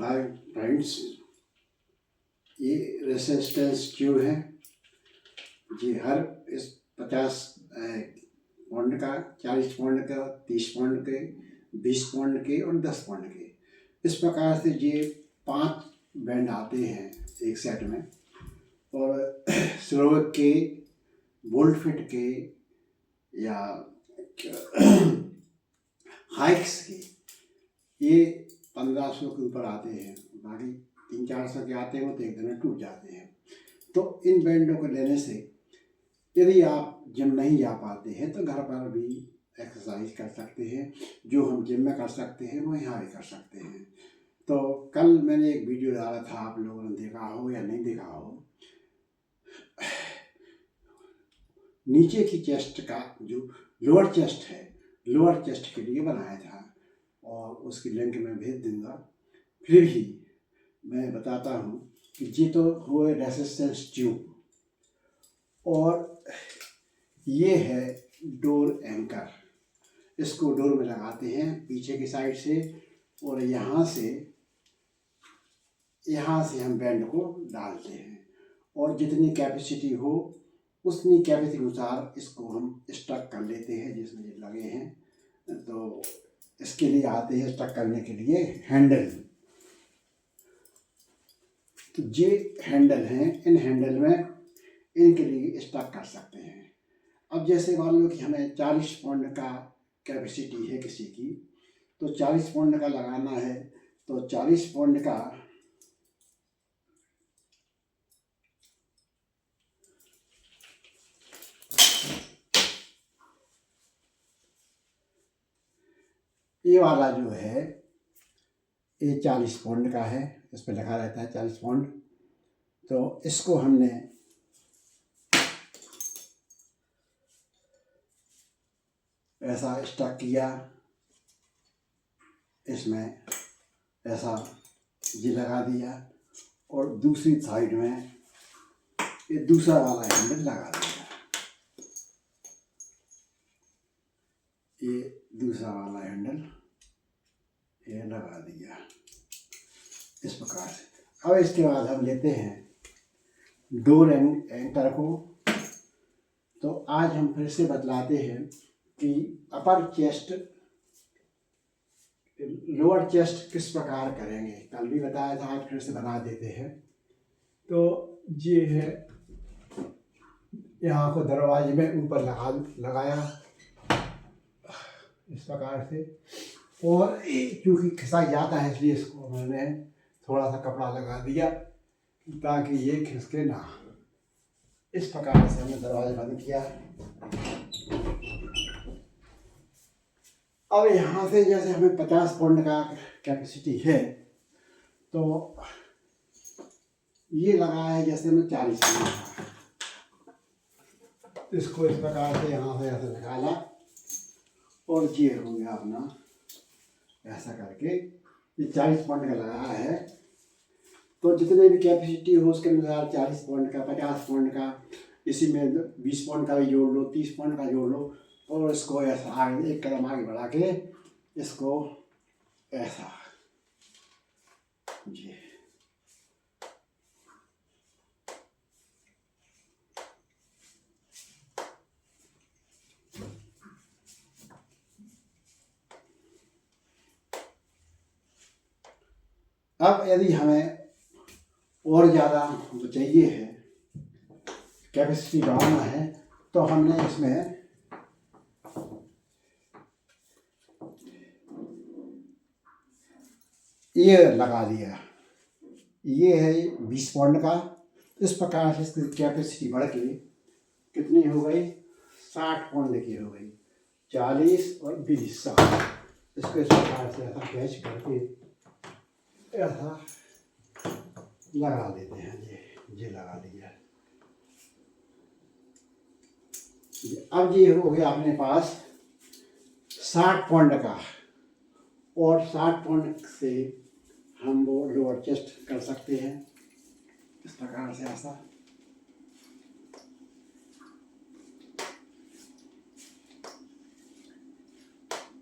Hi friends, ये resistance tube है जी। हर इस 50 पाउंड का, 40 पाउंड का, 30 पाउंड के, 20 पाउंड के और 10 पाउंड के, इस प्रकार से ये 5 बैंड आते हैं एक सेट में। और स्लोवेक के, वोल्टफिट के या हाइक्स के ये 1500 के ऊपर आते हैं। बाकी 300-400 के आते हैं, वो तो एक दिन में टूट जाते हैं। तो इन बैंडों को लेने से यदि आप जिम नहीं जा पाते हैं तो घर पर भी एक्सरसाइज कर सकते हैं। जो हम जिम में कर सकते हैं वो यहाँ भी कर सकते हैं। तो कल मैंने एक वीडियो डाला था, आप लोगों ने देखा हो या नहीं देखा हो। नीचे की चेस्ट का जो लोअर चेस्ट है, लोअर चेस्ट के लिए बनाया था और उसकी लिंक मैं भेज दूंगा। फिर भी मैं बताता हूँ कि ये तो हुए रेसिस्टेंस ट्यूब, और ये है डोर एंकर। इसको डोर में लगाते हैं पीछे की साइड से, और यहाँ से हम बैंड को डालते हैं, और जितनी कैपेसिटी हो उतनी कैपेसिटी के अनुसार इसको हम स्टक कर लेते हैं। जिसमें ये लगे हैं तो इसके लिए आते हैं स्टक करने के लिए हैंडल। तो ये हैंडल हैं, इन हैंडल में इनके लिए स्टक कर सकते हैं। अब जैसे मान लो कि हमें 40 पाउंड का कैपेसिटी है किसी की, तो 40 पाउंड का लगाना है, तो 40 पाउंड का ये वाला जो है ये 40 पाउंड का है, इस पर लिखा रहता है 40 पाउंड। तो इसको हमने ऐसा स्टक किया, इसमें ऐसा जी लगा दिया, और दूसरी साइड में ये दूसरा वाला हैंडल लगा दिया। ये दूसरा वाला हैंडल ये लगा दिया इस प्रकार से। अब इसके बाद हम लेते हैं डोर एंकर को। तो आज हम फिर से बतलाते हैं कि अपर चेस्ट, लोअर चेस्ट किस प्रकार करेंगे। कल भी बताया था, आज फिर से बना देते हैं। तो ये है, यहाँ को दरवाजे में ऊपर लगाया इस प्रकार से, और क्योंकि खिसक जाता है इसलिए इसको मैंने थोड़ा सा कपड़ा लगा दिया ताकि ये खिसके ना। इस प्रकार से हमने दरवाजा बंद किया। अब यहाँ से जैसे हमें 50 पाउंड का कैपेसिटी है, तो ये लगा है जैसे हमें 40 पाउंड का। इसको इस प्रकार से यहाँ से ऐसे निकाला, और ये हो गया अपना ऐसा करके। ये 40 पाउंड का लगाया है, तो जितने भी कैपेसिटी हो उसके अनुसार 40 पाउंड का, 50 पाउंड का, इसी में 20 पाउंड का भी जोड़ लो, 30 पाउंड का जोड़ लो, और इसको ऐसा आगे एक कदम आगे बढ़ा के इसको ऐसा जी। अब यदि हमें और ज़्यादा चाहिए है, कैपेसिटी बढ़ाना है, तो हमने इसमें ये लगा दिया। ये है 20 पाउंड का। इस प्रकार से इसकी कैपेसिटी बढ़ के कितनी हो गई, 60 पाउंड की हो गई। 40 और 20 60। इसको इस प्रकार से ऐसा कैच करके ऐसा लगा देते हैं। ये लगा दिया। अब ये हो गया अपने पास 60 पाउंड का, और 60 पाउंड से हम वो लोअर चेस्ट कर सकते हैं इस प्रकार से ऐसा।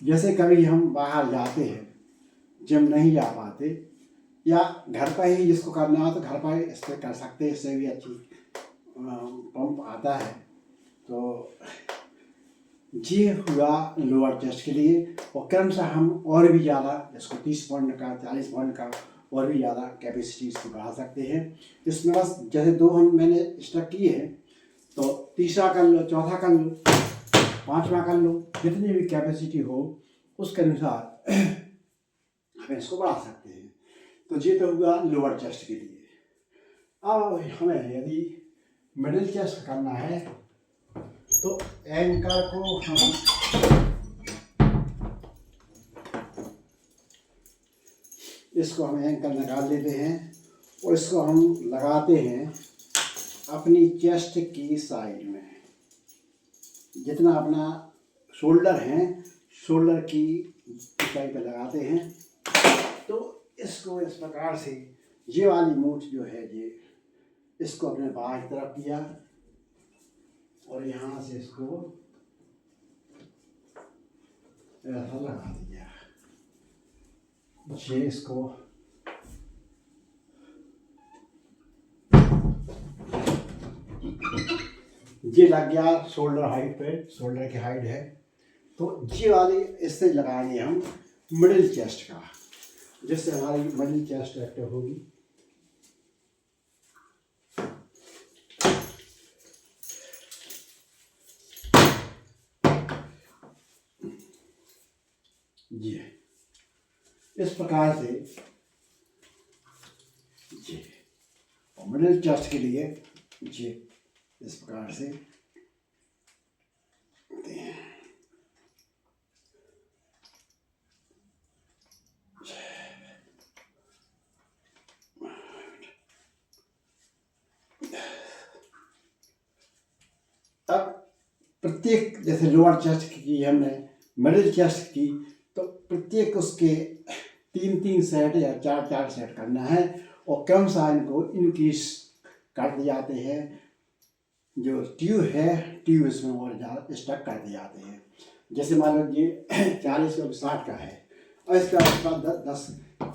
जैसे कभी हम बाहर जाते हैं, जिम नहीं जा पाते, या घर पर ही जिसको करना हो तो घर पर इस पर कर सकते हैं, इससे भी अच्छी पंप आता है। तो ये हुआ लोअर चेस्ट के लिए। और क्रमशः हम और भी ज़्यादा इसको 30 पाउंड का, 40 पाउंड का और भी ज़्यादा कैपेसिटी इसकी बढ़ा सकते हैं। इसमें बस जैसे दो मैंने स्टक किए हैं, तो तीसरा कर लो, चौथा कर लो, पांचवा कर लो, जितनी भी कैपेसिटी हो उसके अनुसार हम इसको बढ़ा सकते हैं। तो ये तो हुआ लोअर चेस्ट के लिए। अब हमें यदि मिडिल चेस्ट करना है तो एंकर को हम एंकर निकाल लेते हैं और इसको हम लगाते हैं अपनी चेस्ट की साइड में। जितना अपना शोल्डर है, शोल्डर की ऊंचाई पर लगाते हैं। तो इसको इस प्रकार से ये वाली मूठ जो है ये, इसको अपने बाएं तरफ किया और यहाँ से इसको ऐसा लगा दिया। ये इसको ये लग गया शोल्डर हाइट पे, शोल्डर की हाइट है। तो ये वाली इससे लगाएंगे हम मिडिल चेस्ट का, जिससे हमारी मिडिल चेस्ट एक्टिव होगी। ये इस प्रकार से ये, और मिडिल चेस्ट के लिए ये इस प्रकार से अब प्रत्येक, जैसे लोअर चेस्ट की हमने, मिडिल चेस्ट की, तो प्रत्येक उसके 3-3 सेट या 4-4 सेट करना है। और क्रमशः इनको इंक्रीज करते जाते हैं। जो ट्यूब है, ट्यूब इसमें और ज़्यादा स्टक करते जाते हैं। जैसे मान लो ये 40 का 60 का है और इसके बाद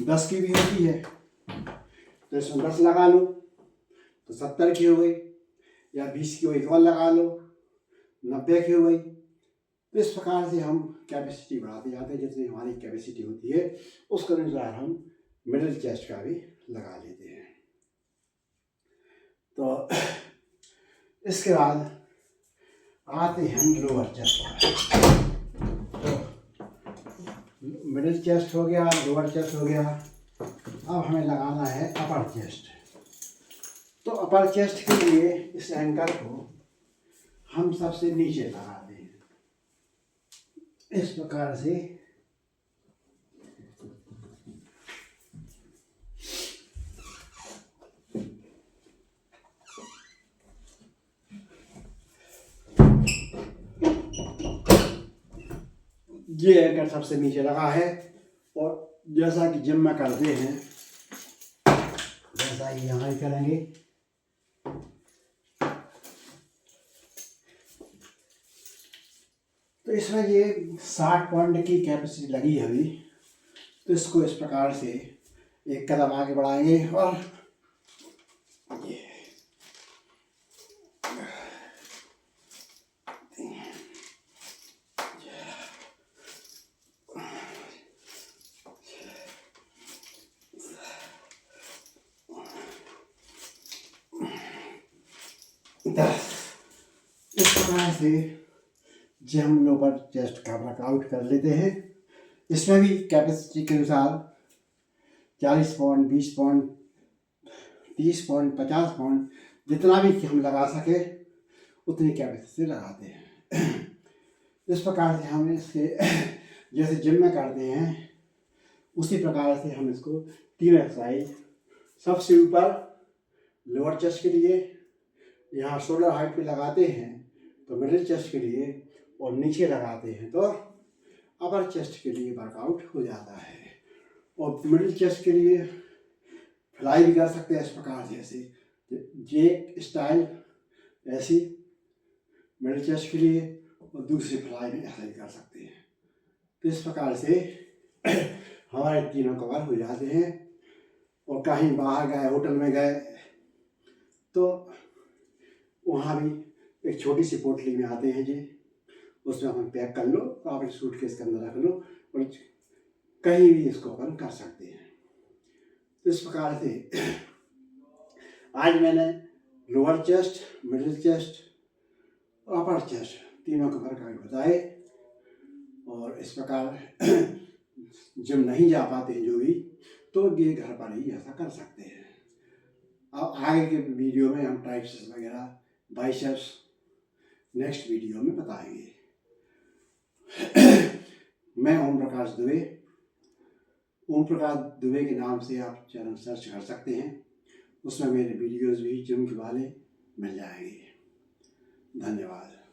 10 की भी होती है, तो इसमें 10 लगा लो तो 70 की हो गई, या 20 की हो और लगा लो 90 की हो गई। तो इस प्रकार से हम कैपेसिटी बढ़ाते जाते हैं। जितनी हमारी कैपेसिटी होती है उसके अनुसार हम मिडिल चेस्ट का भी लगा लेते हैं। तो इसके बाद आते हैं हम लोअर चेस्ट पर। तो मिडिल चेस्ट हो गया, लोअर चेस्ट हो गया। अब हमें लगाना है अपर चेस्ट। तो अपर चेस्ट के लिए इस एंकर को हम सबसे नीचे लगाते हैं इस प्रकार से। ये एंकर सबसे नीचे लगा है। और जैसा कि जिम में करते हैं वैसा ही यहाँ ही करेंगे। तो इसमें ये 60 पाउंड की कैपेसिटी लगी है अभी। तो इसको इस प्रकार से एक कदम आगे बढ़ाएंगे और ये इस प्रकार से जो हम लोअर चेस्ट का वर्कआउट कर लेते हैं। इसमें भी कैपेसिटी के अनुसार 40 पाउंड, 20 पाउंड, 30 पाउंड, 50 पाउंड, जितना भी हम लगा सके उतनी कैपेसिटी लगाते हैं। इस प्रकार से हम इसके जैसे जिम में करते हैं उसी प्रकार से हम इसको 3 एक्सरसाइज, सबसे ऊपर लोअर चेस्ट के लिए यहाँ शोल्डर हाइट पे लगाते हैं तो मिडिल चेस्ट के लिए, और नीचे लगाते हैं तो अपर चेस्ट के लिए वर्कआउट हो जाता है। और मिडिल चेस्ट के लिए फ्लाई भी कर सकते हैं इस प्रकार से, ऐसे जे स्टाइल ऐसी मिडिल चेस्ट के लिए, और दूसरी फ्लाई भी ऐसा ही कर सकते हैं। तो इस प्रकार से हमारे तीनों कवर हो जाते हैं। और कहीं बाहर गए, होटल में गए, तो वहाँ भी एक छोटी सी पोटली में आते हैं जी, उसमें अपन पैक कर लो और अपने सूटकेस के अंदर रख लो और कहीं भी इसको अपन कर सकते हैं। तो इस प्रकार से आज मैंने लोअर चेस्ट, मिडिल चेस्ट और अपर चेस्ट तीनों के प्रकार बताए। और इस प्रकार जब नहीं जा पाते जो भी, तो ये घर पर ही ऐसा कर सकते हैं। अब आगे के वीडियो में हम ट्राइसेप्स वगैरह, बाइसेप्स नेक्स्ट वीडियो में बताएंगे। मैं ओम प्रकाश दुबे, ओम प्रकाश दुबे के नाम से आप चैनल सर्च कर सकते हैं, उसमें मेरे वीडियोस भी जिम के वाले मिल जाएंगे। धन्यवाद।